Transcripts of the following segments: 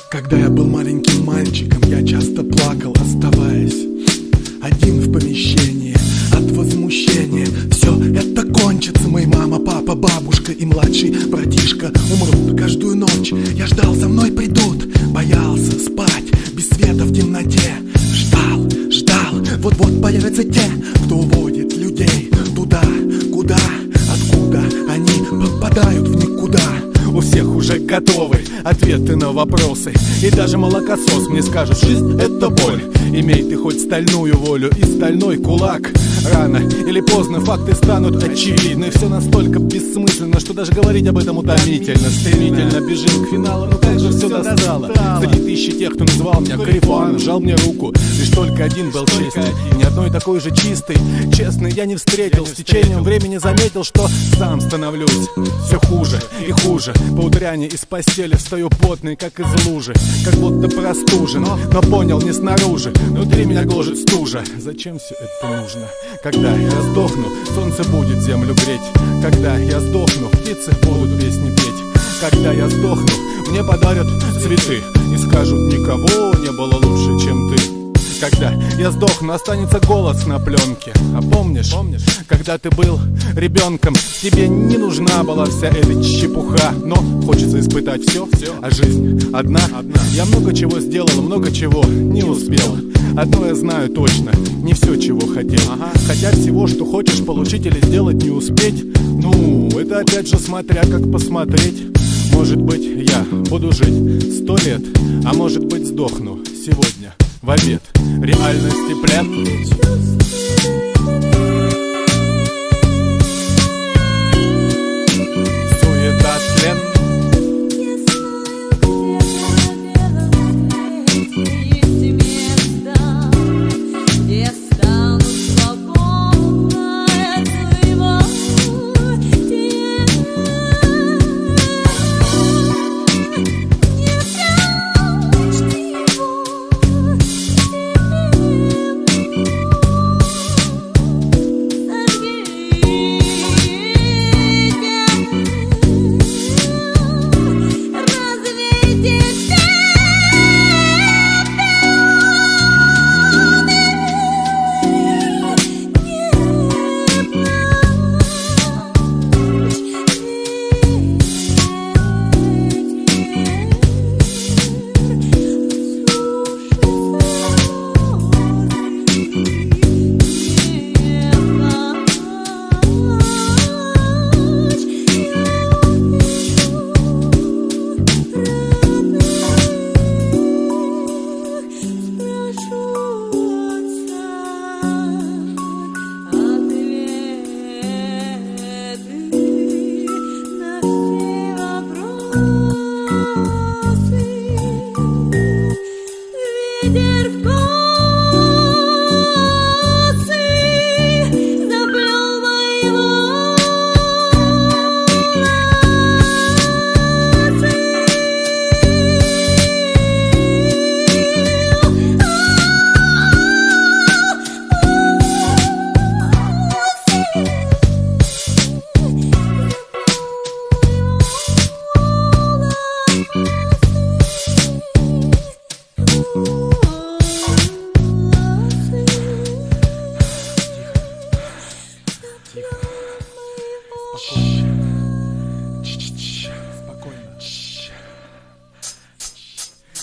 Когда я был маленьким мальчиком, я часто плакал, оставаясь один в помещении от возмущения. Все это кончится, мои мама, папа, бабушка и младший братишка умрут. Каждую ночь я ждал, за мной придут. Боялся спать без света в темноте. Ждал, вот-вот появятся те, кто уводит людей туда, куда, откуда они попадают в никуда. У всех уже готовы ответы на вопросы, и даже молокосос мне скажет: жизнь — это боль. Имей ты хоть стальную волю и стальной кулак, рано или поздно факты станут очевидны. Все настолько бессмысленно, что даже говорить об этом утомительно. Стремительно бежим к финалу, но как же все достало. Среди тысячи тех, кто называл меня корефаном, жал мне руку, лишь только один был честный. Ни одной такой же чистой, честной я не встретил. С течением времени заметил, что сам становлюсь все хуже и хуже. Поутряне из постели встаю потный, как из лужи, как будто простужен, но понял не снаружи. Внутри меня гложет стужа. Зачем все это нужно? Когда я сдохну, солнце будет землю греть. Когда я сдохну, птицы будут песни петь. Когда я сдохну, мне подарят цветы и скажут: никого не было лучше, чем ты. Когда я сдохну, останется голос на пленке. А помнишь, когда ты был ребенком, тебе не нужна была вся эта чепуха. Но хочется испытать все, а жизнь одна. Я много чего сделал, много чего не успел. Одно я знаю точно: не все, чего хотел. Хотя всего, что хочешь получить или сделать, не успеть. Ну, это опять же смотря как посмотреть. Может быть, я буду жить 100 лет, а может быть, сдохну сегодня в обед. Реальности плен. Суета, тлен.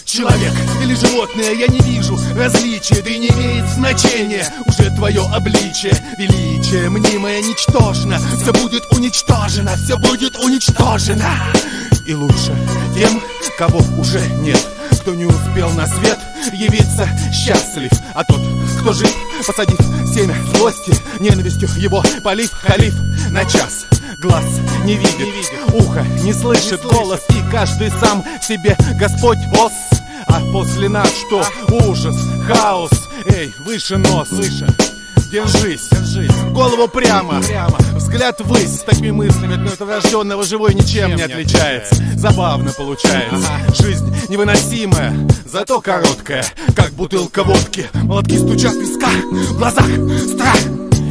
Человек или животное, я не вижу различия, да и не имеет значения уже твое обличие. Величие мнимое ничтожно, все будет уничтожено, все будет уничтожено. И лучше тем, кого уже нет, кто не успел на свет явиться счастлив. А тот, кто жив, посадив семя злости, ненавистью его полив, халиф на час. Глаз не видит, ухо не слышит, голос, и каждый сам себе Господь босс. А после нас что? Ужас, хаос, эй, выше нос, выше. держись, голову прямо, взгляд ввысь. С такими мыслями от мертворожденного живой ничем не отличается. Забавно получается. Жизнь невыносимая, зато короткая, как бутылка водки. Молотки стучат в висках, в глазах страх.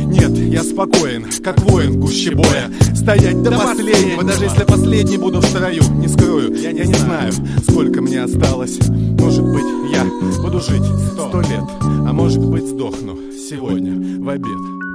Нет, я спокоен, как воин в гуще боя. Стоять до последнего, даже если последний буду в строю. Не скрою, я не знаю, сколько мне осталось. Может быть, я буду жить 100 лет, а может быть, сдохну сегодня в обед.